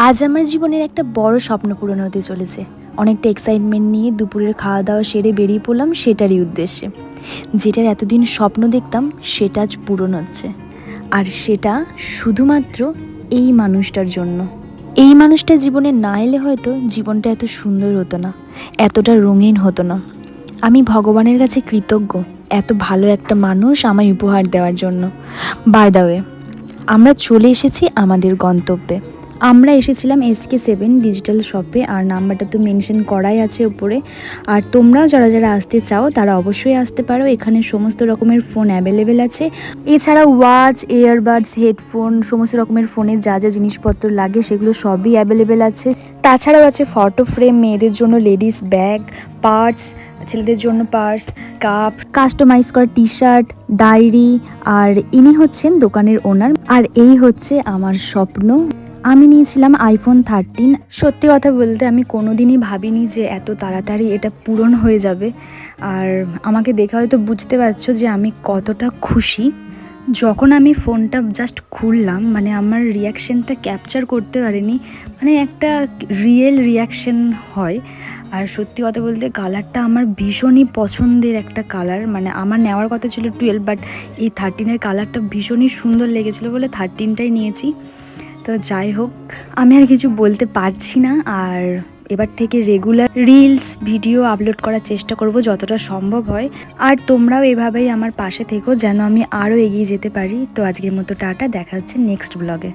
আজ আমার জীবনের একটা বড় স্বপ্ন পূরণ হতে চলেছে। অনেকটা এক্সাইটমেন্ট নিয়ে দুপুরের খাওয়া দাওয়া সেরে বেরিয়ে পড়লাম সেটারই উদ্দেশ্যে। যেটার এতদিন স্বপ্ন দেখতাম সেটা আজ পূরণ হচ্ছে। আর সেটা শুধুমাত্র এই মানুষটার জন্য। এই মানুষটা জীবনে না এলে হয়তো জীবনটা এত সুন্দর হতো না, এতটা রঙিন হতো না। আমি ভগবানের কাছে কৃতজ্ঞ এত ভালো একটা মানুষ আমায় উপহার দেওয়ার জন্য। বাই দ্য ওয়ে, আমরা চলে এসেছি আমাদের গন্তব্যে। আমরা এসেছিলাম SK7 ডিজিটাল শপে, আর নাম্বারটা তো মেনশন করাই আছে উপরে। আর তোমরা যারা যারা আসতে চাও তারা অবশ্যই আসতে পারো। এখানে সমস্ত রকমের ফোন অ্যাভেলেবেল আছে। এছাড়া ওয়াচ, ইয়ারবাডস, হেডফোন, সমস্ত রকমের ফোনের যা যা জিনিসপত্র লাগে সেগুলো সবই অ্যাভেলেবেল আছে। তাছাড়াও আছে ফটো ফ্রেম, মেয়েদের জন্য লেডিস ব্যাগ, পার্স, ছেলেদের জন্য পার্স, কাপ, কাস্টমাইজ করা টি শার্ট, ডায়েরি। আর ইনি হচ্ছেন দোকানের ওনার। আর এই হচ্ছে আমার স্বপ্ন। আমি নিয়েছিলাম আইফোন 13। সত্যি কথা বলতে আমি কোনোদিনই ভাবিনি যে এত তাড়াতাড়ি এটা পূরণ হয়ে যাবে। আর আমাকে দেখে হয়তো বুঝতে পারছো যে আমি কতটা খুশি। যখন আমি ফোনটা জাস্ট খুললাম, মানে আমার রিয়াকশানটা ক্যাপচার করতে পারিনি। মানে একটা রিয়েল রিয়াকশান হয়। আর সত্যি কথা বলতে কালারটা আমার ভীষণই পছন্দের একটা কালার। মানে আমার নেওয়ার কথা ছিল 12, বাট এই 13-এর কালারটা ভীষণই সুন্দর লেগেছিলো বলে 13টাই নিয়েছি। তো যাই হোক, আমি আর কিছু বলতে পারছি না। আর এবার থেকে রেগুলার রিলস ভিডিও আপলোড করার চেষ্টা করব যতটা সম্ভব হয়। আর তোমরাও এভাবেই আমার পাশে থেকো যেন আমি আরও এগিয়ে যেতে পারি। তো আজকের মতো টাটা, দেখা হচ্ছে নেক্সট ব্লগে।